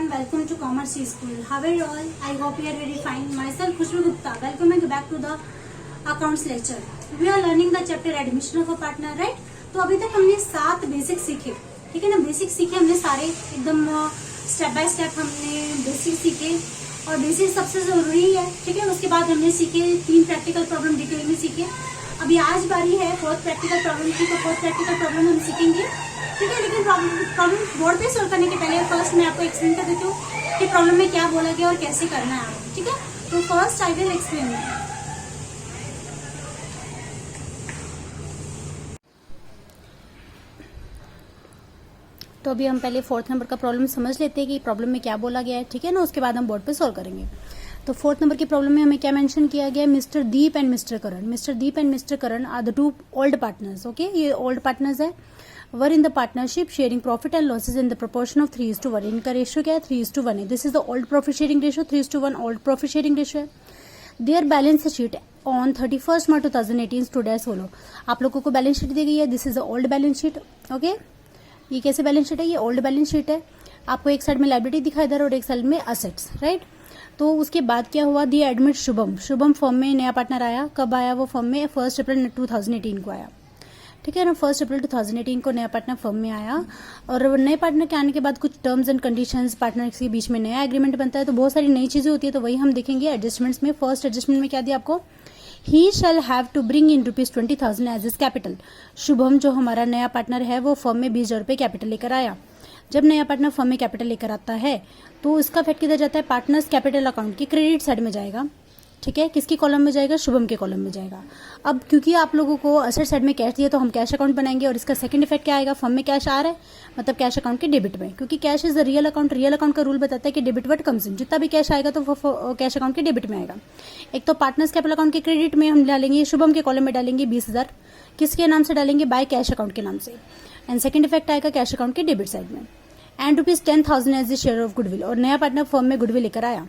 everyone, welcome to Commerce School. How are you all? I hope you are very fine. Myself Khushbu Gupta. Welcome back to the accounts lecture. We are learning the chapter admission of a partner, right? तो अभी तक हमने 7 basic सीखे, ठीक है ना। Basic सीखे हमने सारे एकदम स्टेप बाय स्टेप हमने बेसिक सीखे और बेसिक सबसे जरूरी है, ठीक है। उसके बाद हमने सीखे 3 प्रैक्टिकल प्रॉब्लम डिटेल में सीखे। अभी आज बारी है 4th प्रैक्टिकल प्रॉब्लम की, तो 4th प्रैक्टिकल प्रॉब्लम हम सीखेंगे, ठीक है। लेकिन प्रॉब्लम बोर्ड पे सोल्व करने के पहले फर्स्ट मैं आपको एक्सप्लेन कर देती हूँ कि प्रॉब्लम में क्या बोला गया और कैसे करना है आपको, ठीक है। तो फर्स्ट आई विल एक्सप्लेन। तो अभी हम पहले 4th नंबर का प्रॉब्लम समझ लेते हैं कि प्रॉब्लम में क्या बोला गया है, ठीक है ना। उसके बाद हम बोर्ड पे सोल्व करेंगे। तो 4th नंबर की प्रॉब्लम में हमें क्या मेंशन किया गया है, mister Deep and mister Karan. Mister Deep and mister Karan are the 2 old partners, okay. ये ओल्ड पार्टनर्स है। Were in the partnership sharing profit and losses in the proportion of 3:1। इनका रेशियो क्या है, 3:1 है। This is the old profit sharing ratio, 3:1 old profit sharing ratio है। Their balance sheet on 31 March 2018 stood as follow. आप लोगों को balance sheet दी गई है। This is the old balance sheet, okay. ये कैसे बैलेंस शीट है, ये ओल्ड बैलेंस शीट है। आपको एक साइड में लायबिलिटी दिखाई दे रहा है और एक साइड में असेट्स, राइट। तो उसके बाद क्या हुआ, दी एडमिट शुभम। शुभम फर्म में नया पार्टनर आया। कब आया वो फर्म में, 1 अप्रैल 2018 को आया, ठीक है ना। 1 अप्रैल 2018 को नया पार्टनर फर्म में आया और नए पार्टनर के आने के बाद कुछ टर्म्स एंड कंडीशंस पार्टनर्स के बीच में नया एग्रीमेंट बनता है। तो बहुत सारी नई चीजें होती है, तो वही हम देखेंगे एडजस्टमेंट्स में। फर्स्ट एडजस्टमेंट में क्या दिया आपको, he shall have to bring in ₹20,000 as is capital. Shubham जो हमारा नया पार्टनर है वो फर्म में 20,000 रुपये कैपिटल लेकर आया। जब नया पार्टनर फर्म में कैपिटल लेकर आता है तो इसका इफेक्ट किधर जाता है, पार्टनर्स कैपिटल अकाउंट की क्रेडिट साइड में जाएगा, ठीक है। किसकी कॉलम में जाएगा, शुभम के कॉलम में जाएगा। अब क्योंकि आप लोगों को असेट साइड में कैश दिया तो हम कैश अकाउंट बनाएंगे और इसका सेकंड इफेक्ट क्या आएगा, फर्म में कैश आ रहा है मतलब कैश अकाउंट के डेबिट में, क्योंकि cash is the real account. Real account का रूल बताता है कि डेबिट वट कम्स इन, जितना भी कैश आएगा तो वो कैश अकाउंट के डेबिट में आएगा। एक तो पार्टनर्स कैपिटल अकाउंट के क्रेडिट में हम डालेंगे, शुभम के कॉलम में डालेंगे 20,000, किसके नाम से डालेंगे, बाय कैश अकाउंट के नाम से। एंड सेकंड इफेक्ट आएगा कैश अकाउंट के डेबिट साइड में। And ₹10,000 as the share of goodwill. और नया पार्टनर फर्म में गुडविल लेकर आया।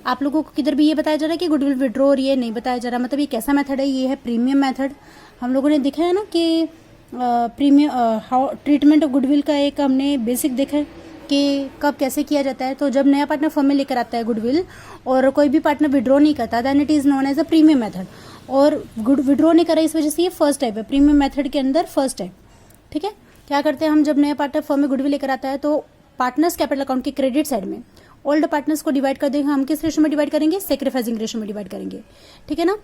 आप लोगों को किधर भी ये बताया जा रहा है कि गुडविल विड्रॉ हो रही है, नहीं बताया जा रहा। मतलब ये कैसा मेथड है, ये है प्रीमियम मेथड। हम लोगों ने देखा है ना कि premium how treatment of goodwill का एक हमने बेसिक देखा है कि कब कैसे किया जाता है। तो जब नया पार्टनर फर्म में लेकर आता है गुडविल और कोई भी पार्टनर विड्रॉ नहीं करता, then it is known as a premium method. और गुड विड्रॉ नहीं करा, इस वजह से ये फर्स्ट टाइप है, प्रीमियम मेथड के अंदर फर्स्ट टाइप, ठीक है। क्या करते हैं हम, जब नया पार्टनर फर्म में गुडविल लेकर आता है तो पार्टनर्स कैपिटल अकाउंट के क्रेडिट साइड में ओल्ड पार्टनर्स को डिवाइड कर देंगे। हम किस रेशो में डिवाइड करेंगे, सेक्रीफाइसिंग रेशो में डिवाइड करेंगे, ठीक है ना।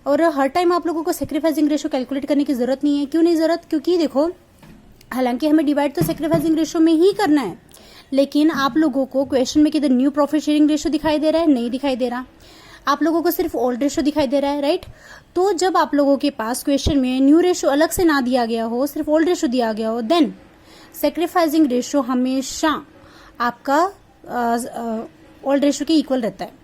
और हर टाइम आप लोगों को सेक्रीफाइसिंग रेशो कैलकुलेट करने की जरूरत नहीं है। क्यों नहीं जरूरत, क्योंकि देखो हालांकि हमें डिवाइड तो सेक्रीफाइसिंग रेशो में ही करना है, लेकिन आप लोगों को क्वेश्चन में किधर न्यू प्रॉफिट शेयरिंग रेशो दिखाई दे रहा है, नहीं दिखाई दे रहा। आप लोगों को सिर्फ ओल्ड रेशो दिखाई दे रहा है, राइट। तो जब आप लोगों के पास क्वेश्चन में न्यू रेशो अलग से ना दिया गया हो, सिर्फ ओल्ड रेशो दिया गया हो, देन सेक्रीफाइसिंग रेशो हमेशा आपका ओल्ड रेशो के इक्वल रहता है।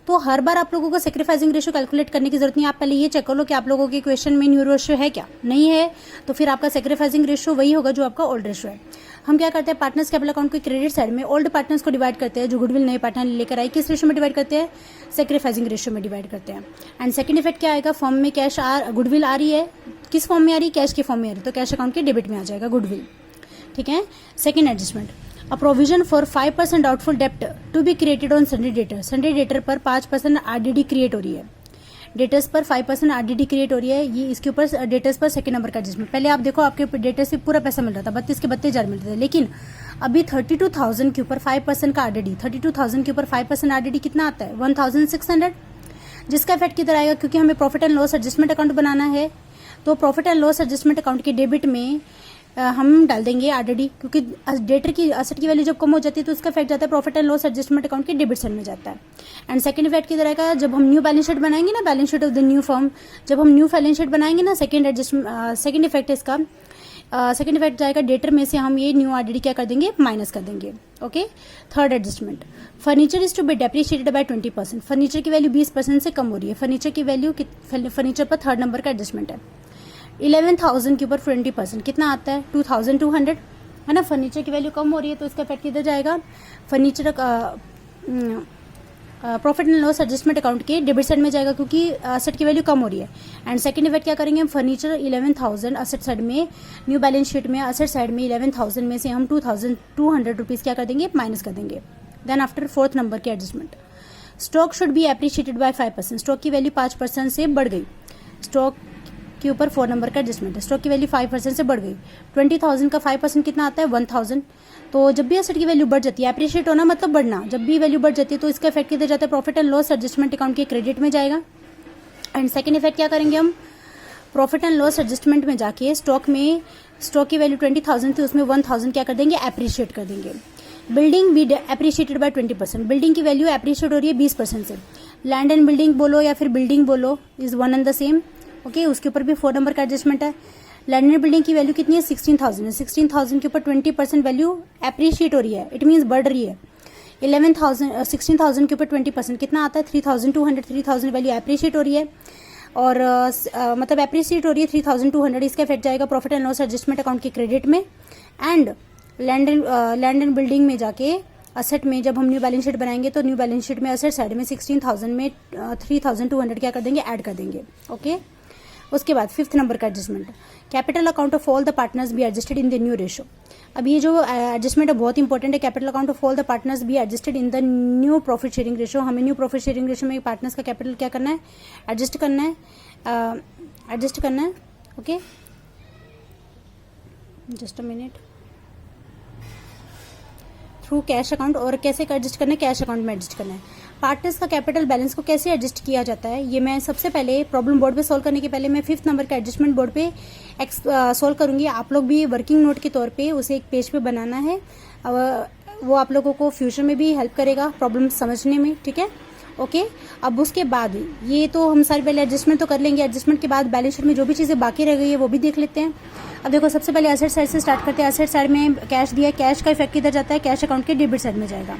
तो हर बार आप लोगों को सेक्रीफाइसिंग रेशो कैलकुलेट करने की जरूरत नहीं है। आप पहले ये चेक कर लो कि आप लोगों के क्वेश्चन में न्यू रेशो है क्या, नहीं है तो फिर आपका सेक्रीफाइसिंग रेशो वही होगा जो आपका ओल्ड रेशो है। हम क्या करते हैं, पार्टनर्स कैपिटल अकाउंट के क्रेडिट साइड में ओल्ड पार्टनर्स को डिवाइड करते हैं, जो गुडविल नए पार्टनर लेकर आए, किस रेशो में डिवाइड करते हैं, सेक्रीफाइसिंग रेशो में डिवाइड करते हैं। एंड सेकंड इफेक्ट क्या आएगा, फॉर्म में कैश गुडविल आ रही है, किस फॉर्म में आ रही है, कैश के फॉर्म में आ रही है, तो कैश अकाउंट के डेबिट में आ जाएगा गुडविल, ठीक है। Second adjustment, a provision for 5% doubtful डेप्ट to be created on sundry debtor. Sundry debtor पर 5% आरडीडी क्रिएट हो रही है, डेटर्स पर 5% आरडीडी क्रिएट हो रही है। ये इसके ऊपर डेटर्स पर सेकंड नंबर का एडजस्टमेंट। पहले आप देखो आपके डेटर से पूरा पैसा मिल रहा था, 32 के 32,000 मिल रहे थे, लेकिन अभी 32,000 के ऊपर 5% का आरडीडी, 32,000 के ऊपर 5% आरडीडी कितना आता है, 1,600, जिसका इफेक्ट किधर आएगा, क्योंकि हमें profit and loss adjustment account बनाना है। तो profit and loss adjustment account के डेबिट में हम डाल देंगे आरडीडी, क्योंकि डेटर की असेट की वैल्यू जब कम हो जाती है तो उसका इफेक्ट जाता है profit and loss adjustment account के डेबिट साइड में जाता है। एंड सेकंड इफेक्ट किधर आएगा, जब हम न्यू बैलेंस शीट बनाएंगे ना, balance sheet of the new firm, जब हम न्यू बैलेंस शीट बनाएंगे ना, सेकंड इफेक्ट इसका सेकंड इफेक्ट जाएगा डेटर में से हम ये न्यू आरडीडी क्या कर देंगे, माइनस कर देंगे, okay. Third adjustment, furniture is to be depreciated by 20%। Furniture की वैल्यू 20% से कम हो रही है। फर्नीचर की वैल्यू फर्नीचर पर थर्ड नंबर का एडजस्टमेंट है। 11,000 के ऊपर 20% कितना आता है, 2,200 है ना। फर्नीचर की वैल्यू कम हो रही है तो इसका इफेक्ट किधर जाएगा, furniture profit and loss adjustment account के डेबिट साइड में जाएगा, क्योंकि असेट की वैल्यू कम हो रही है। एंड सेकंड इफेक्ट क्या करेंगे हम, फर्नीचर 11,000 असेट साइड में, न्यू बैलेंस शीट में असेट साइड में 11,000 में से हम 2,200 रुपीज़ क्या कर देंगे, माइनस कर देंगे। देन आफ्टर फोर्थ नंबर की adjustment, stock should be appreciated by 5%, stock की वैल्यू 5% से बढ़ गई, स्टॉक के ऊपर 4 नंबर का एडजस्टमेंट है, स्टॉक की वैल्यू 5% से बढ़ गई, 20,000 का 5% कितना आता है 1,000। तो जब भी एसेट की वैल्यू बढ़ जाती है, एप्रिशिएट होना मतलब बढ़ना, जब भी वैल्यू बढ़ जाती है तो इसका इफेक्ट किधर जाता है, profit and loss adjustment account के क्रेडिट में जाएगा। एंड सेकंड इफेक्ट क्या करेंगे हम, प्रॉफिट एंड लॉस एडजस्टमेंट में जाके स्टॉक की वैल्यू 20,000 थी, उसमें 1,000 क्या कर देंगे, एप्रिशिएट कर देंगे। Building be appreciated by 20%, building की वैल्यू एप्रिशिएट हो रही है 20% से, लैंड एंड बिल्डिंग बोलो या फिर बिल्डिंग बोलो, is one and the same. Okay, उसके ऊपर भी 4 नंबर का एडजस्टमेंट है। लैंड एंड बिल्डिंग की वैल्यू कितनी है 16,000 है, 16,000 के ऊपर 20% वैल्यू एप्रिशिएट हो रही है, इट मीन्स बढ़ रही है। 16,000 के ऊपर 20% कितना आता है 3,200, 3,000 वैल्यू एप्रिशिएट हो रही है और मतलब एप्रिशिएट हो रही है 3,200, इसका इफेक्ट जाएगा profit and loss adjustment account के क्रेडिट में। एंड लैंड एंड बिल्डिंग में जाके असेट में जब हम न्यू बैलेंस शीट बनाएंगे तो न्यू बैलेंस शीट में असेट साइड में 16,000 में 3,200 क्या कर देंगे, ऐड कर देंगे। ओके, उसके बाद 5th नंबर का adjustment, capital account of all the partners be adjusted in the new ratio. अब ये जो एडजस्टमेंट है बहुत इंपॉर्टेंट है, capital account of all the partners be adjusted in the new profit sharing ratio. हमें new profit sharing ratio में partners का capital क्या करना है, एडजस्ट करना है। Okay, just a minute, through cash account. और कैसे एडजस्ट करना है, कैश अकाउंट में एडजस्ट करना है। पार्टनर्स का कैपिटल बैलेंस को कैसे एडजस्ट किया जाता है, ये मैं सबसे पहले प्रॉब्लम बोर्ड पे सॉल्व करने के पहले मैं 5th नंबर का एडजस्टमेंट बोर्ड पे सॉल्व करूंगी। आप लोग भी वर्किंग नोट के तौर पे उसे एक पेज पे बनाना है, वो आप लोगों को फ्यूचर में भी हेल्प करेगा प्रॉब्लम समझने में, ठीक है। ओके, अब उसके बाद ये तो हम सारे पहले एडजस्टमेंट तो कर लेंगे, एडजस्टमेंट के बाद बैलेंस शीट में जो भी चीज़ें बाकी रह गई है वो भी देख लेते हैं। अब देखो सबसे पहले एसेट साइड से स्टार्ट करते हैं। एसेट साइड में कैश दिया है, कैश का इफेक्ट किधर जाता है, कैश अकाउंट के डेबिट साइड में जाएगा,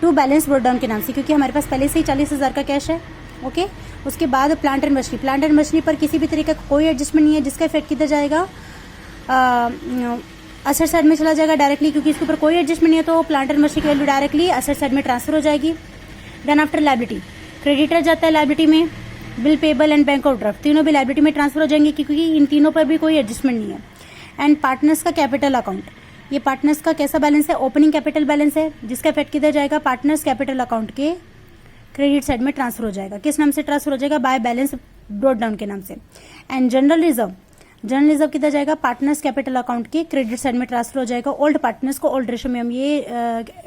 टू बैलेंस ब्रोड डाउन के नाम से, क्योंकि हमारे पास पहले से ही 40,000 का कैश है। ओके, उसके बाद plant and machinery, plant and machinery पर किसी भी तरीके का कोई एडजस्टमेंट नहीं है, जिसका इफेक्ट किधर जाएगा, असेट साइड में चला जाएगा डायरेक्टली, क्योंकि इसके ऊपर कोई एडजस्टमेंट नहीं है तो प्लांट एंड मशीनरी की वैल्यू डायरेक्टली असेट साइड में ट्रांसफर हो जाएगी। देन आफ्टर लायबिलिटी, क्रेडिटर जाता है लायबिलिटी में, bill payable and bank of draft तीनों भी लायबिलिटी में ट्रांसफर हो जाएंगे, क्योंकि इन तीनों पर भी कोई एडजस्टमेंट नहीं है। एंड पार्टनर्स का कैपिटल अकाउंट, ये पार्टनर्स का कैसा बैलेंस है, ओपनिंग कैपिटल बैलेंस है, जिसका इफेक्ट किधर जाएगा, पार्टनर्स कैपिटल अकाउंट के क्रेडिट साइड में ट्रांसफर हो जाएगा। किस नाम से ट्रांसफर हो जाएगा, बाय बैलेंस ब्रॉट डाउन के नाम से। एंड जनरल रिजर्व किधर जाएगा, पार्टनर्स कैपिटल अकाउंट के क्रेडिट साइड में ट्रांसफर हो जाएगा। ओल्ड पार्टनर्स को ओल्ड रेशो में हम ये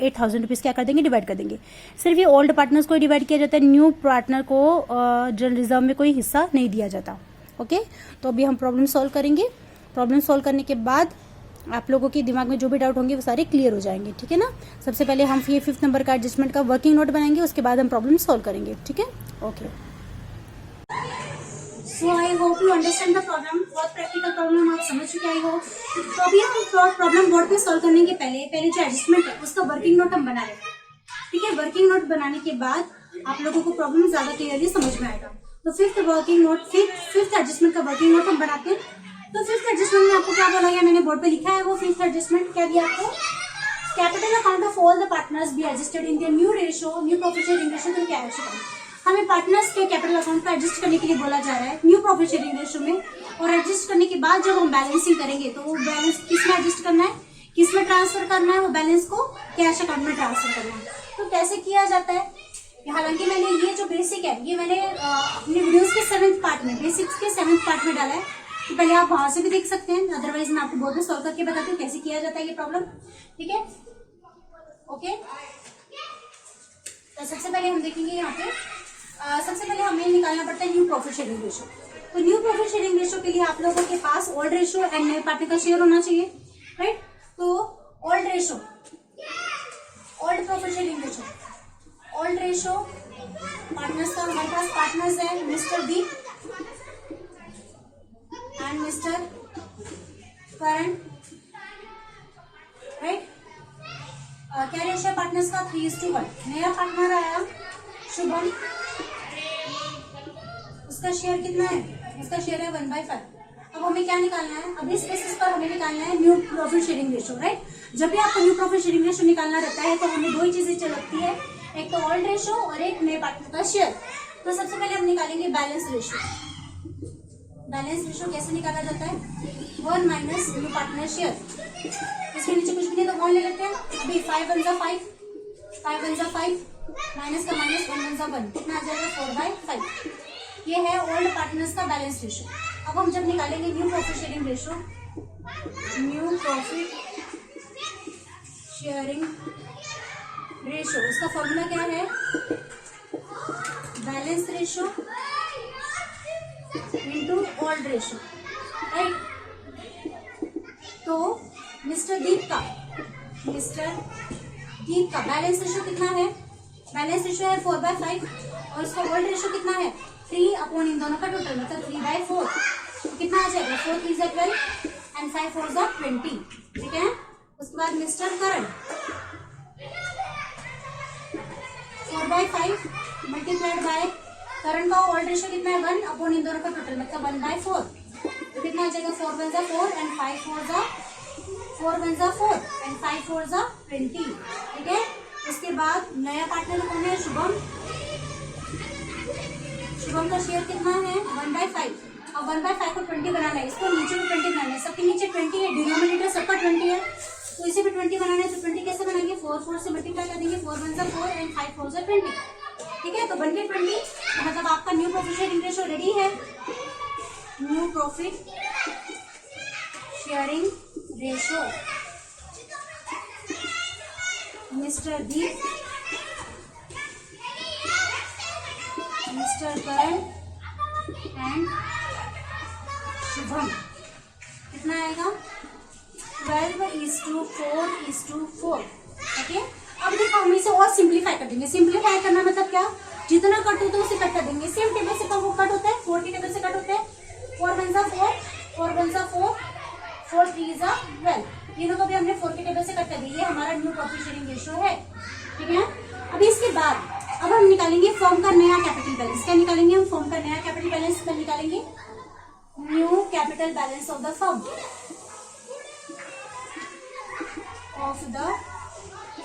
8,000 रुपीज क्या कर देंगे, डिवाइड कर देंगे। सिर्फ ये ओल्ड पार्टनर्स को डिवाइड किया जाता है, न्यू पार्टनर को जनरल रिजर्व में कोई हिस्सा नहीं दिया जाता। ओके, तो अभी हम प्रॉब्लम सॉल्व करेंगे। प्रॉब्लम सॉल्व करने के बाद आप लोगों के दिमाग में जो भी डाउट होंगे वो सारे क्लियर हो जाएंगे, ठीक है ना। सबसे पहले हम ये 5th नंबर का एडजस्टमेंट का वर्किंग नोट बनाएंगे, उसके बाद हम प्रॉब्लम सॉल्व करेंगे, ठीक है। Okay, so I hope you understand the problem. बहुत प्रैक्टिकल प्रॉब्लम आप समझ चुके आई हो। तो अभी हम प्रॉब्लम बोर्ड पे सॉल्व करने के पहले जो एडजस्टमेंट है उसका वर्किंग नोट हम बना लेते हैं, ठीक है। वर्किंग नोट बनाने के बाद आप लोगों को प्रॉब्लम ज्यादा क्लियरली समझ में आएगा। तो 5th एडजस्टमेंट का वर्किंग नोट हम बनाते हैं। तो 5th एडजस्टमेंट में आपको क्या बोला गया, मैंने बोर्ड पे लिखा है वो 5th एडजस्टमेंट क्या दिया आपको, capital account of all the partners be adjusted in the new ratio, new profit sharing ratio two cash account. हमें पार्टनर्स के कैपिटल अकाउंट को एडजस्ट करने के लिए बोला जा रहा है न्यू प्रॉफिट शेयरिंग रेशो में, और एडजस्ट करने के बाद जब हम बैलेंसिंग करेंगे तो वो बैलेंस किस में एडजस्ट करना है, किस में ट्रांसफर करना है, वो बैलेंस को कैश अकाउंट में ट्रांसफर करना है। तो कैसे किया जाता है, हालांकि मैंने ये जो बेसिक है ये मैंने अपने वीडियोस के 7th पार्ट में, बेसिक्स के 7th पार्ट में डाला है, तो पहले आप वहां से भी देख सकते हैं, अदरवाइज मैं आपको बोर्ड में सॉल्व करके बताती हूँ कैसे किया जाता है ये प्रॉब्लम, ठीक है। ओके, तो सबसे पहले हम देखेंगे यहाँ पे सबसे पहले हमें निकालना पड़ता है न्यू प्रॉफिट शेयरिंग रेशो। तो न्यू प्रॉफिट शेयरिंग रेशो के लिए आप लोगों के पास ओल्ड रेशो एंड नए पार्टनर का शेयर होना चाहिए, राइट। तो old ratio, old profit sharing ratio, old ratio partners का, हमारे पास पार्टनर्स है mister the and mister Karan, right. क्या रेशो है पार्टनर्स का, 3:1। नया पार्टनर आया शुभम, उसका शेयर कितना है, उसका शेयर है 1/5। अब हमें क्या निकालना है, अब इस बेसिस पर हमें निकालना है new profit sharing ratio, right. जब भी आपको न्यू प्रॉफिट शेयरिंग रेशो निकालना रहता है तो हमें दो ही चीजें लगती है, एक तो ओल्ड रेशो और एक नए पार्टनर का शेयर। तो सबसे पहले हम निकालेंगे बैलेंस रेशो। बैलेंस रेशो कैसे निकाला जाता है, 1 माइनस न्यू पार्टनर शेयर। इसके नीचे कुछ भी नहीं तो 1 ले लेते हैं। अभी 5 1 5, 5 1 जा 5, माइनस का माइनस, 1 1 जा 1, कितना आ जाएगा 4/5। ये है ओल्ड पार्टनर्स का बैलेंस रेशियो। अब हम जब निकालेंगे new profit sharing ratio, new profit sharing ratio, उसका फॉर्मूला क्या है, balance ratio into old ratio, right. तो मिस्टर दीप का बैलेंस रेशियो कितना है, बैलेंस रेशियो है 4/5 और इसका ओल्ड रेशियो कितना है 3 अपॉन इन दोनों का टोटल मतलब 3/4। तो कितना आ जाएगा 4 3 जा 12 एंड 5 4 जा 20, ठीक है। उसके बाद mister Karan 4/5 multiplied by current का ओल्ड रेशियो कितना है 1 अपॉन इन दोनों का टोटल मतलब 1/4। तो कितना आ जाएगा 4 1 जा 4 एंड 5 4 जा 4 1 जा 4 एंड 5 4 जा 20, ठीक है। उसके बाद नया पार्टनर कौन है शुभम का शेयर कितना है 1/5। अब 1/5 को 20 बनाना है, इसको नीचे भी 20 बनाना है, सबके नीचे 20 है, डिनोमिनेटर सबका 20 है तो इसे भी 20 बनाना है। तो 20 कैसे बनाएंगे 4 4 से मल्टीप्लाई कर देंगे, 4 1 जा 4 एंड 5 4 जा 20, ठीक है। तो बनके 20 मतलब आपका new profit sharing ratio ready है। New profit sharing ratio mister Deep, mister Karan and Shubham कितना आएगा 12:4:4, ओके। अब देखो हम इसे और सिंप्लीफाई कर देंगे। सिंप्लीफाई करना मतलब क्या, जितना कट होता है उसे कट कर देंगे। सेम टेबल से कट होता है, 4 की टेबल से कट होता है, 4 1 जा 4, 4 1 जा 4, 4 3 जा 12, तीनों को भी हमने 4 की टेबल से कट कर दी। ये हमारा न्यू प्रॉफिट शेयरिंग रेशियो है, ठीक है। अभी इसके बाद अब हम निकालेंगे फर्म का नया कैपिटल बैलेंस। क्या निकालेंगे हम, फर्म का नया कैपिटल बैलेंस कल निकालेंगे, new capital balance of the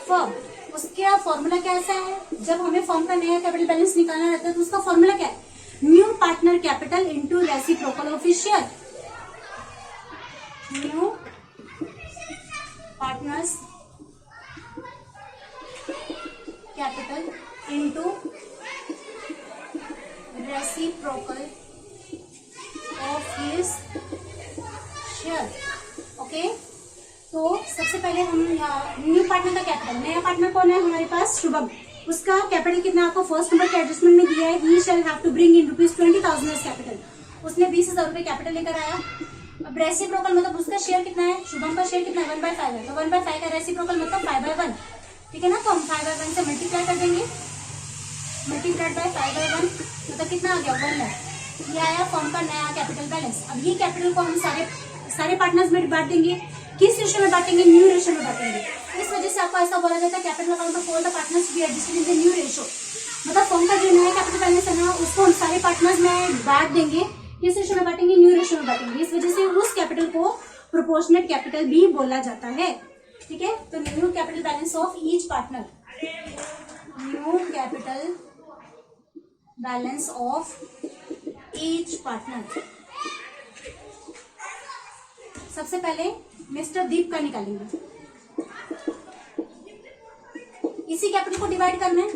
firm, उसका फॉर्मूला कैसा है, जब हमें फर्म का नया कैपिटल बैलेंस निकालना रहता है तो उसका फॉर्मूला क्या है, new partner capital into reciprocal of share, new partners capital into reciprocal of his share, okay. तो सबसे पहले हम न्यू पार्टनर का कैपिटल, नया पार्टनर कौन है हमारे पास शुभम, उसका कैपिटल कितना आपको फर्स्ट नंबर के एडजस्टमेंट में दिया है, he shall have to bring in ₹20,000 as capital, उसने 20,000 रुपए कैपिटल लेकर आया। अब रेसिप्रोकल मतलब उसका शेयर कितना है, शुभम का शेयर कितना है 1/5 है, तो 1/5 का रेसिप्रोकल मतलब 5/1, ठीक है ना। तो हम 5/1 से मल्टीप्लाई कर देंगे, मल्टीप्लाइड बाय 5/1 मतलब कितना आ गया 1 लाख। ये आया फर्म का नया कैपिटल बैलेंस। अब ये कैपिटल को हम सारे पार्टनर्स में बांट देंगे, किस रेशियो में बांटेंगे, न्यू रेशियो में बांटेंगे। इस वजह से आपको ऐसा बोला जाता है capital account of all the partners be adjusted in the new ratio, मतलब फर्म का जो नया कैपिटल बैलेंस है ना उसको हम सारे पार्टनर्स में बांट देंगे, किस रेशियो में बांटेंगे, न्यू रेशियो में बांटेंगे। इस वजह से उस कैपिटल को प्रोपोर्शनेट कैपिटल भी बोला जाता है, ठीक है। तो new capital balance of each partner, new capital balance of each partner. सबसे पहले मिस्टर दीप का निकालेंगे, इसी कैपिटल को डिवाइड करना है,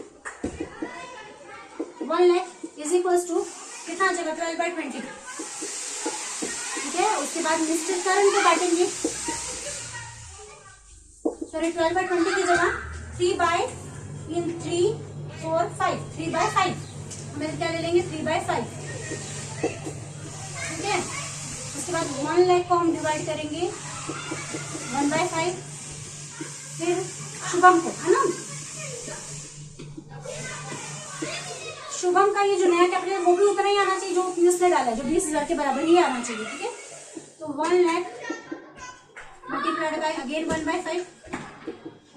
1 लाख इज इक्वल्स टू कितना आ जाएगा 12/20, ठीक है। उसके बाद मिस्टर करण को बांटेंगे, सॉरी 12/20 की जगह 3/5 हमें क्या ले लेंगे 3/5, ठीक है। उसके बाद 1 लाख को हम डिवाइड करेंगे 1/5, फिर शुभम को, है ना, शुभम का ये जो नया कैपिटल वो भी उतना ही आना चाहिए जो उसने डाला है, जो 20,000 के बराबर ही आना चाहिए, ठीक है। तो 1 lakh multiplied by again 1/5,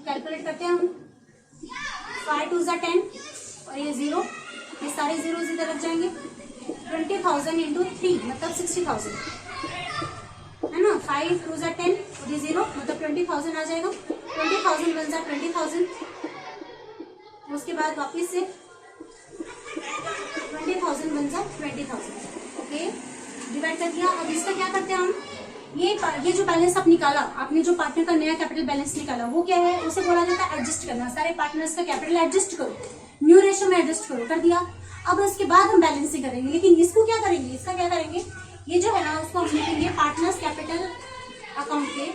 calculate करते हैं हम, 5 2 जा 10 और ये 0, ये सारे जीरोज इधर रख जाएंगे, 20,000 इंटू 3 मतलब 60,000, है ना। 5 2 जा 10 और ये 0 मतलब 20,000 आ जाएगा, 20,000 1 जा 20,000, उसके बाद वापिस से 20,000 1 जा 20,000, ओके, डिवाइड कर दिया। अब इसका क्या करते हैं हम, ये जो बैलेंस आप निकाला, आपने जो पार्टनर का नया कैपिटल बैलेंस निकाला, वो क्या है, उसे बोला जाता है एडजस्ट करना। सारे पार्टनर्स का कैपिटल एडजस्ट करो, न्यू रेशियो में एडजस्ट करो, कर दिया। अब उसके बाद हम बैलेंसिंग करेंगे, लेकिन इसको क्या करेंगे, इसका क्या करेंगे, ये जो है ना उसको हम लिखेंगे पार्टनर्स कैपिटल अकाउंट के,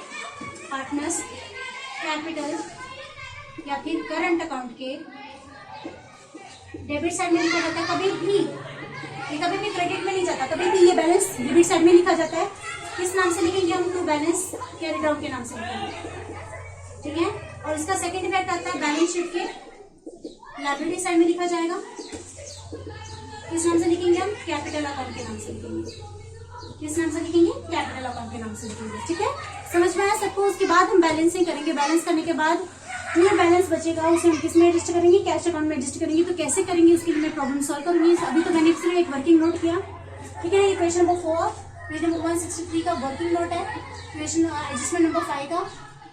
पार्टनर्स कैपिटल या फिर करंट अकाउंट के डेबिट साइड में लिखा जाता है। कभी भी क्रेडिट में नहीं जाता, कभी भी ये बैलेंस डेबिट साइड में लिखा जाता है। किस नाम से लिखेंगे हम, टू बैलेंस कैरी डाउन के नाम से लिखेंगे, ठीक है। और इसका सेकंड इफेक्ट आता है बैलेंस शीट के लायबिलिटी साइड में लिखा जाएगा। किस नाम से लिखेंगे हम, कैपिटल अकाउंट के नाम से लिखेंगे। किस नाम से लिखेंगे, कैपिटल अकाउंट के नाम से लिखेंगे, ठीक है। समझ में आया सबको। उसके बाद हम बैलेंसिंग करेंगे। बैलेंस करने के बाद ये बैलेंस बचेगा, उसे हम किस में एडजस्ट करेंगे, कैश अकाउंट में एडजस्ट करेंगे। तो कैसे करेंगे उसके लिए मैं प्रॉब्लम सॉल्व करूंगी। अभी तो मैंने सिर्फ एक वर्किंग नोट किया, ठीक है। ये क्वेश्चन नंबर 4, पेज नंबर 163 का वर्किंग नोट है, क्वेश्चन एडजस्टमेंट नंबर 5 का,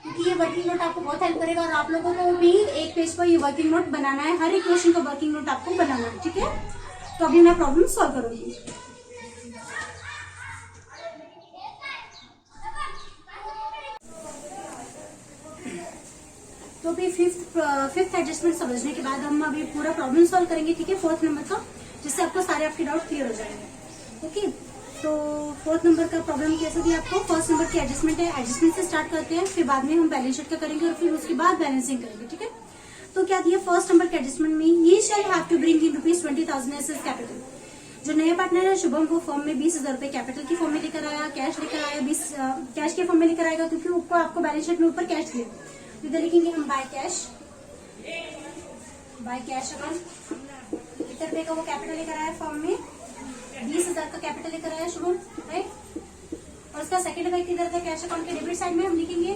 क्योंकि ये वर्किंग नोट आपको बहुत हेल्प करेगा। और आप लोगों को भी एक पेज पर ये वर्किंग नोट बनाना है, हर एक क्वेश्चन का वर्किंग नोट आपको बनाना है, ठीक है। तो अभी मैं प्रॉब्लम सॉल्व करूंगी। तो अभी फिफ्थ एडजस्टमेंट समझने के बाद हम अभी पूरा प्रॉब्लम सॉल्व करेंगे, ठीक है, 4th नंबर का, जिससे आपको सारे आपके डाउट क्लियर हो जाएंगे, ओके। तो 4th नंबर का प्रॉब्लम कैसे दिया आपको, 1st नंबर की एडजस्टमेंट है। एडजस्टमेंट से स्टार्ट करते हैं, फिर बाद में हम बैलेंस शीट का करेंगे और फिर उसके बाद बैलेंसिंग करेंगे, ठीक है। तो क्या दिया 1st नंबर के एडजस्टमेंट में, ये shall have to bring in ₹20,000 as capital. जो नया पार्टनर है शुभम, वो फॉर्म में 20,000 रुपए कैपिटल की फॉर्म में लेकर आया, कैश लेकर आया, 20 कैश के फॉर्म में लेकर आएगा, क्योंकि ऊपर आपको बैलेंस शीट में ऊपर कैश दिया। इधर लिखेंगे हम बाय कैश अकाउंट। कितने रुपए का वो कैपिटल लेकर आया फॉर्म में, 20,000 का कैपिटल लेकर आया शुभम, राइट। और उसका सेकंड इफेक्ट इधर था, कैश अकाउंट के डेबिट साइड में हम लिखेंगे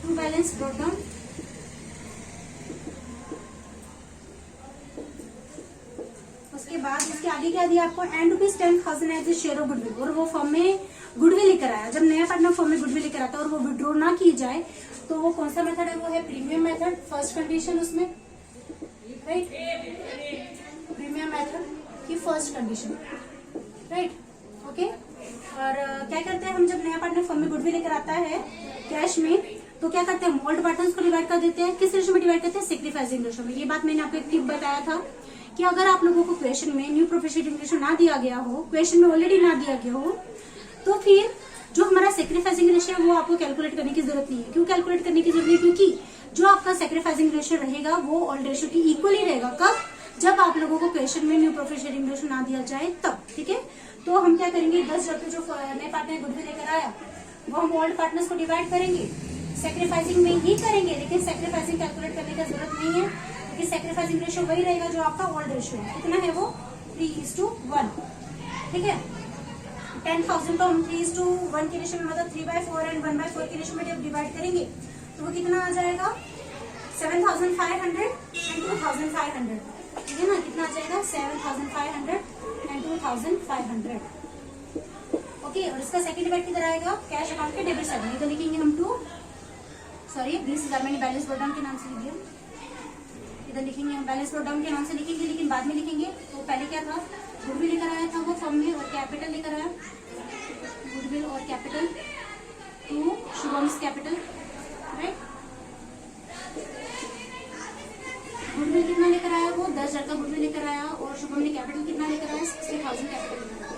टू बैलेंस ब्रॉट डाउन। उसके बाद उसके आगे क्या दिया आपको, and ₹10,000 as a share of goodwill. और वो फॉर्म में गुडविल लेकर आया। जब नया पार्टनर फॉर्म में गुडविल लेकर आता है और वो विड्रॉ ना की जाए, तो वो कौन सा मेथड है, वो है प्रीमियम मेथड, फर्स्ट कंडीशन उसमें, राइट। प्रीमियम मेथड की फर्स्ट कंडीशन, राइट, ओके। और क्या करते हैं हम, जब नया पार्टनर फॉर्म में गुडविल लेकर आता है कैश में, तो क्या करते हैं, ओल्ड पार्टनर्स को डिवाइड कर देते हैं। किस रेशो में डिवाइड करते हैं, सैक्रिफाइसिंग रेशो में। ये बात मैंने आपको एक टिप बताया था कि अगर आप लोगों को क्वेश्चन में न्यू प्रोफिशिएंट रेशो ना दिया गया हो, क्वेश्चन में ऑलरेडी ना दिया गया हो, तो फिर जो हमारा सैक्रिफाइसिंग रेशियो है वो आपको कैलकुलेट करने की जरूरत नहीं है। क्यों कैलकुलेट करने की जरूरत नहीं, क्योंकि जो आपका सैक्रिफाइसिंग रेशियो रहेगा वो ओल्ड रेशियो की इक्वली रहेगा। कब, जब आप लोगों को क्वेश्चन में न्यू प्रोफिशिएंट रेशियो ना दिया जाए तब, ठीक है। तो हम क्या करेंगे, 10 जो नए पार्टनर गुडविल लेकर आया वो हम ओल्ड पार्टनर्स को डिवाइड करेंगे, सैक्रिफाइसिंग में ही करेंगे, लेकिन सैक्रिफाइसिंग कैलकुलेट करने की जरूरत नहीं है, क्योंकि सैक्रिफाइसिंग रेशियो वही रहेगा जो आपका ओल्ड रेशियो है। कितना है वो, 3:1, ठीक है। 10,000 को हम 3:1 के रेशियो में, मतलब 3/4 एंड 1/4 के रेशियो में जब डिवाइड करेंगे तो वो कितना आ जाएगा, 7,500 एंड 2,500, ठीक है ना। कितना आ जाएगा, 7,500 एंड 2,500, ओके। और इसका सेकंड इफेक्ट किधर आएगा, कैश अकाउंट के डेबिट साइड में। तो लिखेंगे हम 20,000 मैंने बैलेंस ब्रॉट डाउन के नाम से लिख दिया। इधर लिखेंगे हम बैलेंस ब्रॉट डाउन के नाम से लिखेंगे, लेकिन बाद में लिखेंगे। तो पहले क्या था, गुडविल लेकर आया था वो फॉर्म में, और कैपिटल लेकर आया, गुडविल और capital to Shubham's capital, right. Goodwill कितना लेकर आया, वो 10,000 का गुडविल लेकर आया, और शुभम ने कैपिटल कितना लेकर आया, 60,000 कैपिटल लेकर आया।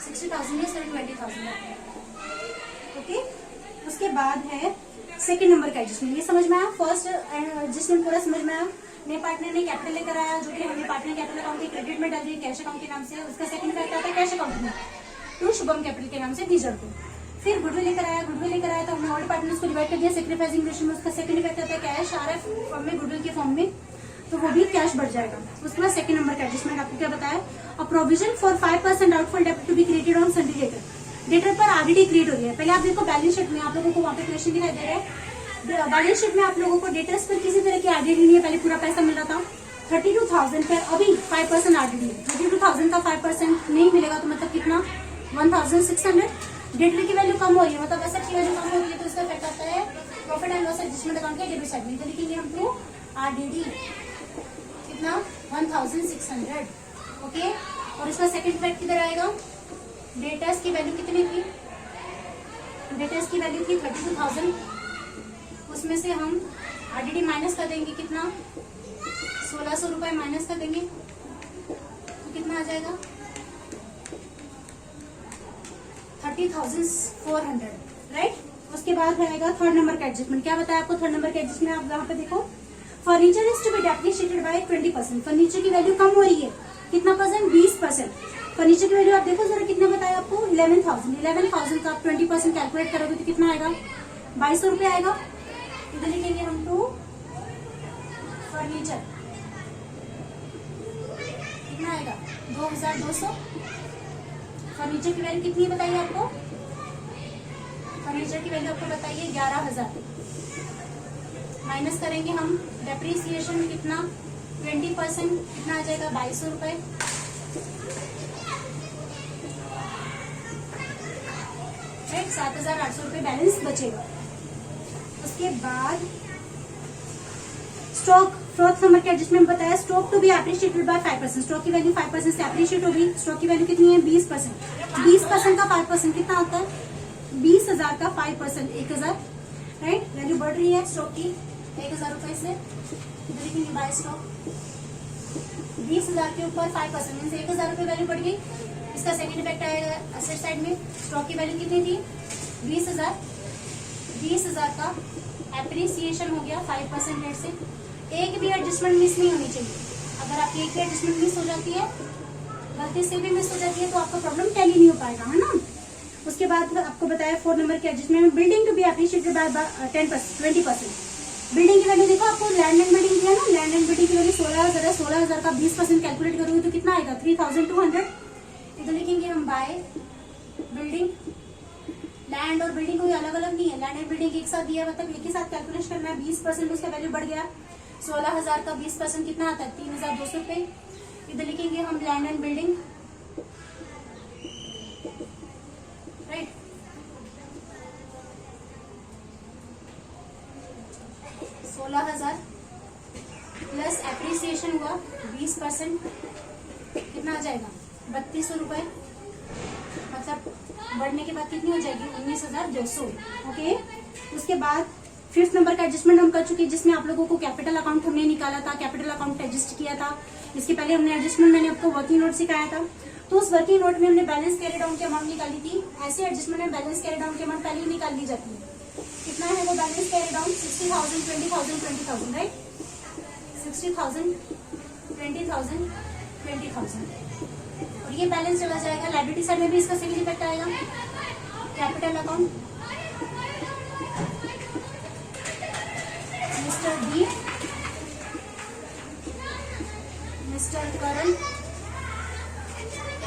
60,000 या 20,000, ओके। उसके बाद है सेकंड नंबर का एडजस्टमेंट। ये समझ में आया, फर्स्ट एडजस्टमेंट पूरा समझ में आया। नए पार्टनर ने कैपिटल लेकर आया, जो कि हमने पार्टनर कैपिटल अकाउंट के क्रेडिट में डाल दिया कैश अकाउंट के नाम से। उसका सेकंड इफेक्ट आता है कैश अकाउंट में, टू शुभम कैपिटल के नाम से 20,000 को। फिर गुडविल लेकर आया, तो हमने ऑल पार्टनर्स को डिवाइड कर दिया सैक्रिफाइसिंग रेशियो में। उसका सेकंड इफेक्ट आता है कैश आ रहा है फॉर्म में, गुडविल के फॉर्म में, तो वो भी कैश बढ़ जाएगा। उसके बाद सेकंड नंबर का एडजस्टमेंट आपको क्या बताया, a provision for 5% doubtful debt to be created on sundry debtor. Debtor पर आरडीडी क्रिएट हो रही है। पहले आप देखो बैलेंस शीट में, आप लोगों को वहाँ पे क्वेश्चन दिखाई दे रहा है, बैलेंस शीट में आप लोगों को डेटर्स पर किसी तरह की आरडीडी नहीं है। पहले पूरा पैसा मिल रहा था 32,000 पर, अभी 5% आरडीडी। 32,000 का 5% नहीं मिलेगा तो मतलब कितना, 1,600। डेटर की वैल्यू कम हो रही है, मतलब एसेट की वैल्यू कम हो रही है, तो इसका इफेक्ट आता है profit and loss adjustment account के डेबिट साइड में। तो लिखेंगे हम टू आरडीडी कितना, 1,600, ओके। और इसका सेकंड इफेक्ट किधर आएगा, डेटर्स की वैल्यू कितनी थी, डेटर्स की वैल्यू थी 32,000, उसमें से हम आरडीडी माइनस कर देंगे, कितना 1600 रुपए माइनस कर देंगे, तो कितना आ जाएगा 30,400, राइट। उसके बाद आएगा थर्ड नंबर का एडजस्टमेंट। क्या बताया आपको थर्ड नंबर का एडजस्टमेंट? आप यहाँ पे देखो, furniture is to be depreciated by 20%। Furniture की वैल्यू कम हो रही है, कितना परसेंट? 20%। फर्नीचर की वैल्यू आप देखो जरा, कितना बताया आपको? 11,000 का आप 20% कैलकुलेट करोगे तो कितना आएगा? 2200 रुपये आएगा। इधर लिखेंगे हम टू फर्नीचर, कितना आएगा? 2200। फर्नीचर की वैल्यू कितनी बताइए आपको? फर्नीचर की वैल्यू आपको बताइए 11,000। माइनस करेंगे हम डेप्रिसिएशन, कितना 20%, कितना आ जाएगा? 2200 रुपए। राइट, 7,800 रुपए बैलेंस बचेगा। उसके बाद स्टॉक, फोर्थ नंबर के एडजस्टमेंट बताया, stock to be appreciated by 5%। Stock की वैल्यू 5% से एप्रिशिएट होगी। स्टॉक की वैल्यू कितनी है? 20%। 20% का 5% कितना होता है? 20,000 का 5% 1,000, राइट। वैल्यू बढ़ रही है स्टॉक की 1,000 रुपए से। लिखेंगे बाय स्टॉक, 20,000 के ऊपर 5% मीन 1,000 रुपए वैल्यू बढ़ गई। इसका सेकंड इफेक्ट आएगा एसेट साइड में। स्टॉक की वैल्यू कितनी थी? 20,000। 20,000 का एप्रिसिएशन हो गया 5% रेट से। एक भी एडजस्टमेंट मिस नहीं होनी चाहिए। अगर आपकी एक भी एडजस्टमेंट मिस हो जाती है, गलती से भी मिस हो जाती है, तो आपका प्रॉब्लम टैली नहीं हो पाएगा, है ना। उसके बाद आपको बताया 4 नंबर के एडजस्टमेंट में, building to be appreciated by 20%। Building की वैल्यू देखो, आपको लैंड एंड बिल्डिंग दिया ना, लैंड एंड बिल्डिंग की वैल्यू 16,000 है। 16,000 का 20% कैलकुलेट करोगे तो कितना आएगा? 3,200। इधर लिखेंगे हम बाय बिल्डिंग। लैंड और बिल्डिंग कोई अलग अलग नहीं है, लैंड एंड बिल्डिंग एक साथ दिया, मतलब एक ही साथ कैलकुलेट करना है। 20% उसका वैल्यू बढ़ गया। 16,000 का 20% कितना आता है? 3,200 रुपए। इधर लिखेंगे हम land and building, right. Plus appreciation हुआ 20%, कितना आ जाएगा? 3,200 रुपए। मतलब बढ़ने के बाद कितनी हो जाएगी? 19,200। ओके। उसके बाद फिफ्थ नंबर का एडजस्टमेंट हम कर चुके हैं, जिसमें आप लोगों को कैपिटल अकाउंट हमने निकाला था, कैपिटल अकाउंट एडजस्ट किया था। इसके पहले हमने एडजस्टमेंट, मैंने आपको वर्किंग नोट सिखाया था, तो उस वर्किंग नोट में हमने बैलेंस कैरी डाउन की अमाउंट निकाली थी। ऐसे एडजस्टमेंट में बैलेंस कैरी डाउन की अमाउंट पहले ही निकाल ली जाती है। कितना है वो बैलेंस कैरी डाउन? 60,000, 20,000, 20,000, राइट। 60,000, 20,000, 20,000। और ये बैलेंस चला जाएगा। लायबिलिटी साइड में भी इसका सेकंड इफेक्ट आएगा। Capital account, mister D, mister Karan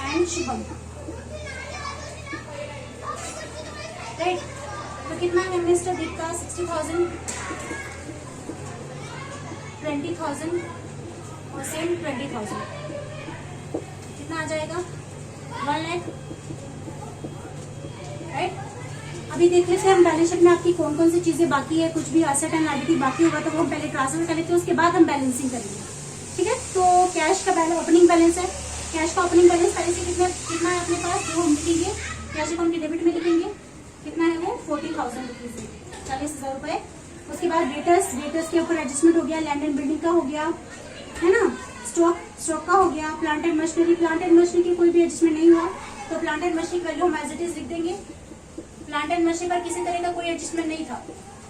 and Shubham, right. तो कितना है मिस्टर डी का? 60,000, 20,000 और सेम 20,000। कितना आ जाएगा? 1 लाख, राइट। अभी देख लेते हैं हम बैलेंस शीट में आपकी कौन कौन सी चीजें बाकी है। कुछ भी एसेट एंड लायबिलिटी बाकी होगा तो वो हम पहले ट्रांसफर कर लेते हैं, उसके बाद हम बैलेंसिंग करेंगे, ठीक है। तो कैश का ओपनिंग बैलेंस है। कैश का ओपनिंग बैलेंस पहले से कितना है अपने पास, वो हम लिखेंगे कैश अकाउंट के डेबिट में लिखेंगे। कितना है वो? 40,000 रुपीज, 40,000 रुपए। उसके बाद डेटर्स के ऊपर एडजस्टमेंट हो गया, लैंड एंड बिल्डिंग का हो गया, है ना। स्टॉक का हो गया, प्लांट एंड मशीनरी की कोई भी एडजस्टमेंट नहीं हुआ, तो प्लांट एंड मशीनरी की वैल्यू हम एज इट इज लिख देंगे। प्लांट एंड मशीनरी पर किसी तरह का कोई एडजस्टमेंट नहीं था,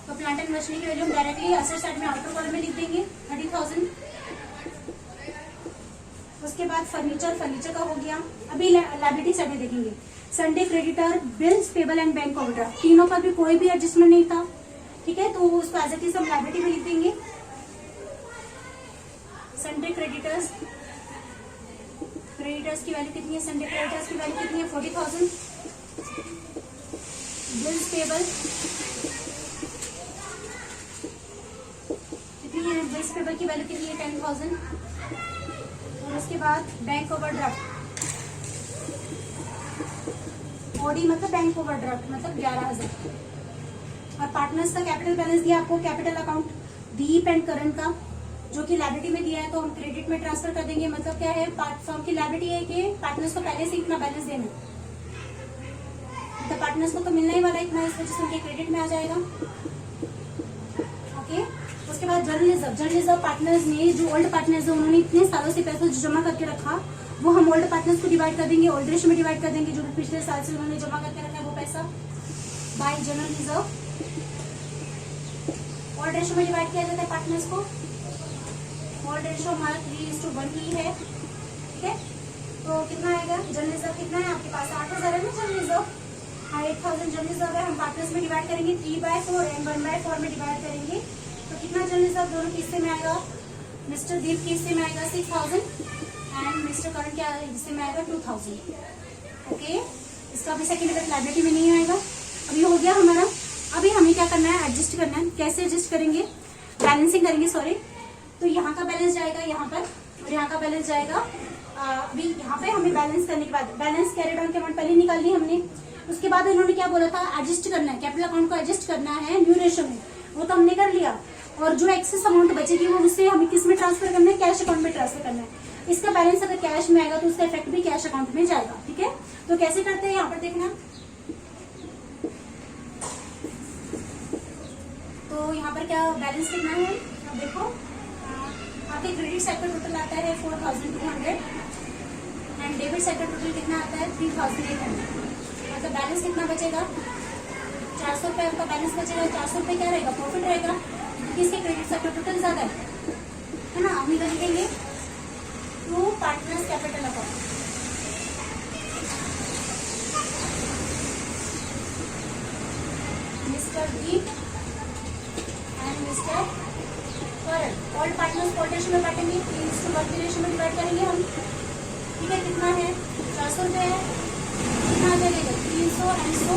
तो प्लांट एंड मशीनरी की वैल्यू हम डायरेक्टली एसेट साइड में आउटर कॉलम में लिख देंगे 30,000। उसके बाद फर्नीचर का हो गया। अभी लायबिलिटी साइड में देखेंगे, Sunday creditor, bills payable and bank overdraft, तीनों पर भी कोई भी एडजस्टमेंट नहीं था, ठीक है। तो उसको एज इट इज हम लायबिलिटी में लिख देंगे। संडे क्रेडिटर्स की वैल्यू कितनी है? संडे क्रेडिटर्स की वैल्यू कितनी है? 40,000। बिल्स पेबल कितनी है? बिल्स पेबल की वैल्यू कितनी है? 10,000। और उसके बाद बैंक ओवरड्राफ्ट, ओडी मतलब बैंक ओवरड्राफ्ट मतलब 11,000। और पार्टनर्स का कैपिटल बैलेंस दिया आपको, कैपिटल अकाउंट दीप एंड करण का, जो कि लायबिलिटी में दिया है, तो हम क्रेडिट में ट्रांसफर कर देंगे। मतलब क्या है, फर्म की लायबिलिटी है कि पार्टनर्स को पहले से इतना बैलेंस देना है, द पार्टनर्स को तो मिलना ही वाला है इतना, इस वजह से उनके क्रेडिट में आ जाएगा। ओके, उसके बाद जर्नलिज्म पार्टनर्स ने, जो ओल्ड पार्टनर्स है उन्होंने इतने सालों से पैसा जमा करके रखा, वो हम ओल्ड पार्टनर्स को डिवाइड कर देंगे, ओल्ड रेशियो में डिवाइड कर देंगे, जो भी पिछले साल से उन्होंने जमा करके रखा है वो पैसा, bye general reserve. Old ratio में डिवाइड किया जाता है पार्टनर्स को। ओल्ड रेशियो हमारा 3:1 ही है, ठीक है। तो कितना आएगा जनरल रिजर्व, कितना है आपके पास 8,000 है ना जनरल रिजर्व। हाँ 8,000 जनरल रिजर्व है, हम पार्टनर्स में डिवाइड करेंगे 3/4 एंड 1/4 में डिवाइड करेंगे, तो कितना जनरल रिजर्व दोनों के हिस्से में आएगा। मिस्टर दीप के हिस्से में आएगा 6,000 एंड मिस्टर करण के हिस्से में आएगा 2,000। ओके, इसका अभी सेकंड इफेक्ट लायबिलिटी में नहीं आएगा। अभी हो गया हमारा। अभी हमें क्या करना है, एडजस्ट करना है। कैसे एडजस्ट करेंगे, बैलेंसिंग करेंगे, सॉरी। तो यहाँ का बैलेंस जाएगा यहाँ पर और यहाँ का बैलेंस जाएगा। अभी यहाँ पे हमें बैलेंस करने के बाद बैलेंस कैरिड ऑन के अमाउंट पहले निकाल ली हमने। उसके बाद उन्होंने क्या बोला था, एडजस्ट करना है, कैपिटल अकाउंट को एडजस्ट करना है न्यू रेशियो में, वो तो हमने कर लिया। और जो एक्सेस अमाउंट बचेगी वो उससे हमें किस में ट्रांसफर करना है, कैश अकाउंट में ट्रांसफर करना है। इसका बैलेंस अगर कैश में आएगा तो उसका इफेक्ट भी कैश अकाउंट में जाएगा, ठीक है। तो कैसे करते हैं यहाँ पर देखना। तो यहाँ पर क्या बैलेंस कितना है, अब देखो आपके क्रेडिट साइड पर टोटल आता है 4,200 एंड डेबिट साइड पर टोटल कितना आता है 3,800। मतलब बैलेंस कितना बचेगा, 400 रुपये आपका बैलेंस बचेगा। 400 रुपये क्या रहेगा, प्रॉफिट रहेगा, किसके क्रेडिट साइड पर टोटल ज्यादा है ना। हम इधर लिखेंगे to partners capital account. Mister Deep and mister Karan, all partners को रेशियो में बांटेंगे, 3:1 रेशियो में डिवाइड करेंगे हम, ठीक है। कितना है 400 रुपये है, कितना आ जाएगा 300 एंड 100,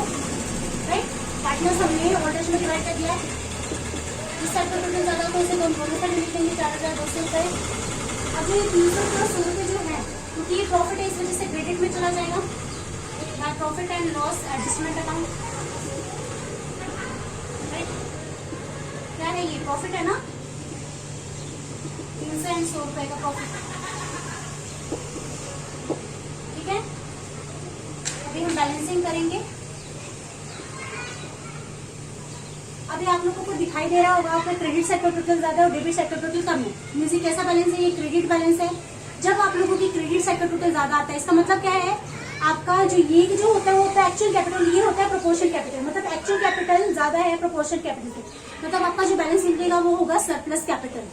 राइट। पार्टनर्स हमने ऑल रेशियो में डिवाइड कर दिया। इस साइड पर टोटल ज्यादा तो उसे दोनों साइड लिख लेंगे 4,200 रुपये। अब ये 300 प्लस 100 रुपये जो है, क्योंकि ये प्रॉफिट है इस वजह से क्रेडिट में चला जाएगा by profit and loss adjustment account, right. क्या है ये, प्रॉफिट है ना, 300 एंड 100 रुपये का प्रॉफिट, ठीक है। अभी हम बैलेंसिंग करेंगे। अभी आप लोगों को दिखाई दे रहा होगा आपका क्रेडिट साइड पर टोटल ज्यादा है और डेबिट साइड पर टोटल कम है। म्यूजिक कैसा बैलेंस है, ये क्रेडिट बैलेंस है। जब आप लोगों की क्रेडिट साइड पर टोटल ज्यादा आता है, इसका मतलब क्या है, आपका जो ये जो होता है वो होता है एक्चुअल कैपिटल, ये होता है प्रोपोर्शनल कैपिटल। मतलब एक्चुअल कैपिटल ज्यादा है प्रोपोर्शनल कैपिटल से, मतलब आपका जो बैलेंस निकलेगा वो होगा सरप्लस कैपिटल,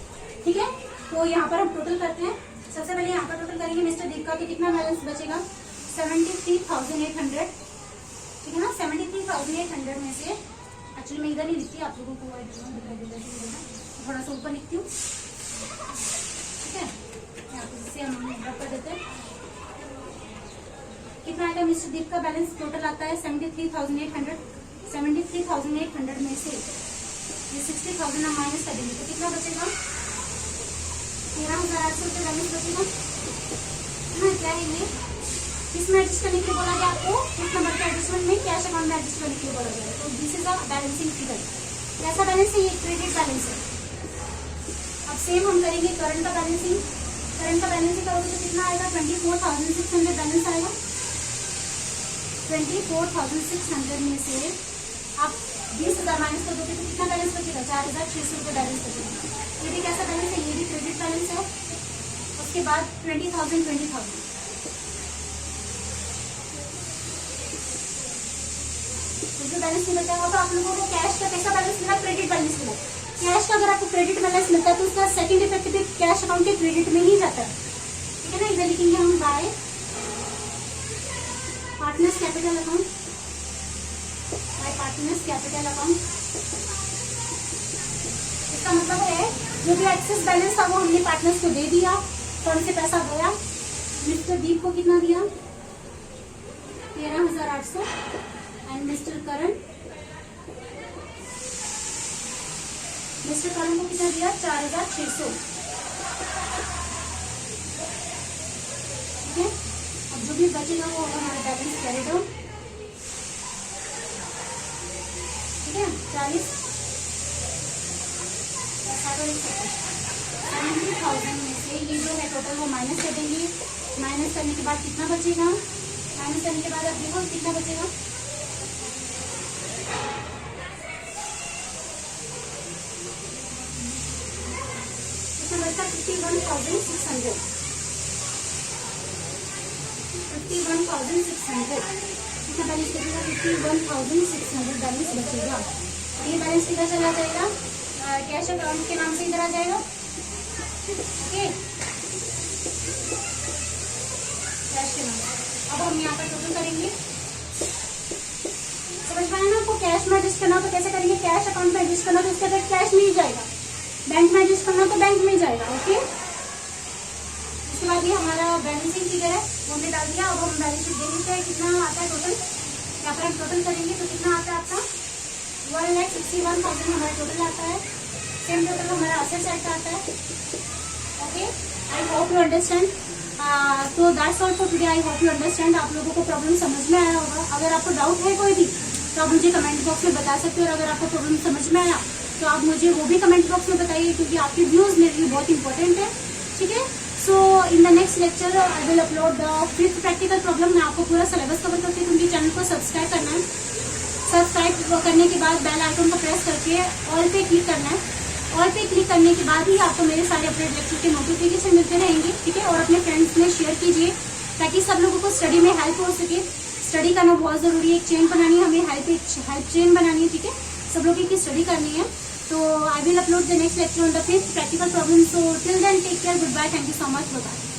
ठीक है। तो यहाँ पर हम टोटल करते हैं। सबसे पहले यहाँ पर टोटल करेंगे मिस्टर दीप का, कितना बैलेंस बचेगा 73,800, ठीक है ना। 73,800 में से एक्चुअली मैं इधर नहीं लिखती, आप लोगों को दिखाई देगा, थोड़ा सा ऊपर लिखती हूँ, ठीक है। यहाँ पर इससे हम ड्रॉप कर देते हैं। कितना आएगा मिस्टर दीप का बैलेंस टोटल आता है 73,800। 73,800 में से ये 60,000 हम माइनस कर देंगे तो कितना बचेगा 13,800 रुपये बैलेंस बचेगा, है ना। क्या है ये, किसमें एडजस्ट करने के लिए बोला गया आपको, किस नंबर के एडजस्टमेंट में, कैश अकाउंट में एडजस्ट करने के लिए बोला गया। तो this is a balancing figure. कैसा बैलेंस है, ये क्रेडिट बैलेंस है। अब सेम हम करेंगे करंट का बैलेंसिंग। करंट का बैलेंसिंग करोगे तो कितना आएगा 24,600 बैलेंस आएगा। 24,600 में से आप 20,000 माइनस कर दोगे तो कितना बैलेंस बचेगा 4,600 रुपये बैलेंस बचेगा। ये भी कैसा बैलेंस है, ये भी क्रेडिट बैलेंस है। उसके बाद 20,000 जो बैलेंस नहीं बचा होगा, आप लोगों को कैश का कैसा बैलेंस मिला, क्रेडिट बैलेंस मिला। कैश का अगर आपको क्रेडिट बैलेंस मिलता है तो उसका सेकंड इफेक्ट भी कैश अकाउंट के क्रेडिट में ही जाता है, ठीक है ना। इधर लिखेंगे हम bye partners capital account, bye partners capital account. इसका मतलब है जो भी एक्सेस बैलेंस था वो हमने पार्टनर्स को दे दिया, कौन से पैसा गया, मिस्टर दीप को कितना दिया 13,800 एंड मिस्टर करण को कितना दिया 4,600, ठीक है। अब जो भी बचेगा वो होगा हमारा बैलेंस कैरिड ऑन, ठीक है। 70,000 में से ये जो है टोटल वो माइनस कर देंगे। माइनस करने के बाद कितना बचेगा, माइनस करने के बाद अब देखो कितना बचेगा 51,600, 51,600 कितना बैलेंस बचेगा? 51,600 बैलेंस बचेगा। ये बैलेंस किधर चला जाएगा? कैश अकाउंट के नाम से इधर आ जाएगा। ओके, कैश के नाम। अब हम यहाँ पर टोटल करेंगे। समझ में आया ना आपको? कैश में एडजस्ट करना तो कैसे करेंगे? कैश अकाउंट में एडजस्ट करना तो उसके अंदर कैश में ही जाएगा, बैंक में एडजस्ट करना तो बैंक में ही जाएगा। ओके, उसके बाद ये हमारा बैलेंसिंग फिगर है वो हमने डाल दिया। अब हम बैलेंस शीट देख लेते हैं कितना आता है टोटल। यहाँ पर हम टोटल करेंगे तो कितना आता है आपका? 1,61,000 हमारा टोटल आता है। सेम टोटल हमारा असेट साइड का आता है। Okay, I hope you understand. तो that's all for today. I hope you understand. आप लोगों को प्रॉब्लम समझ में आया होगा। अगर आपको डाउट है कोई भी तो आप मुझे कमेंट बॉक्स में बता सकते हो, और अगर आपको प्रॉब्लम समझ में आया तो आप मुझे वो भी कमेंट बॉक्स में बताइए, क्योंकि आपके व्यूज मेरे लिए बहुत इंपॉर्टेंट है। ठीक है, so in the next lecture I will upload the 5th practical problem. मैं आपको पूरा सिलेबस कवर करती हूँ, क्योंकि चैनल को सब्सक्राइब करना है। सब्सक्राइब करने के बाद बेल आइकन को प्रेस करके ऑल पे क्लिक करना है। ऑल पे क्लिक करने के बाद ही आपको मेरे सारे अपडेट लेक्चर के नोटिफिकेशन मिलते रहेंगे। ठीक है, और अपने फ्रेंड्स में शेयर कीजिए ताकि सब लोगों को स्टडी में हेल्प हो सके। स्टडी करना बहुत जरूरी है, एक चेन बनानी है हमें, हेल्प चेन बनानी है। ठीक है, सब लोगों की स्टडी करनी है। तो I will upload the next lecture on the 5th practical problem. So till then take care, good bye, thank you so much, bye.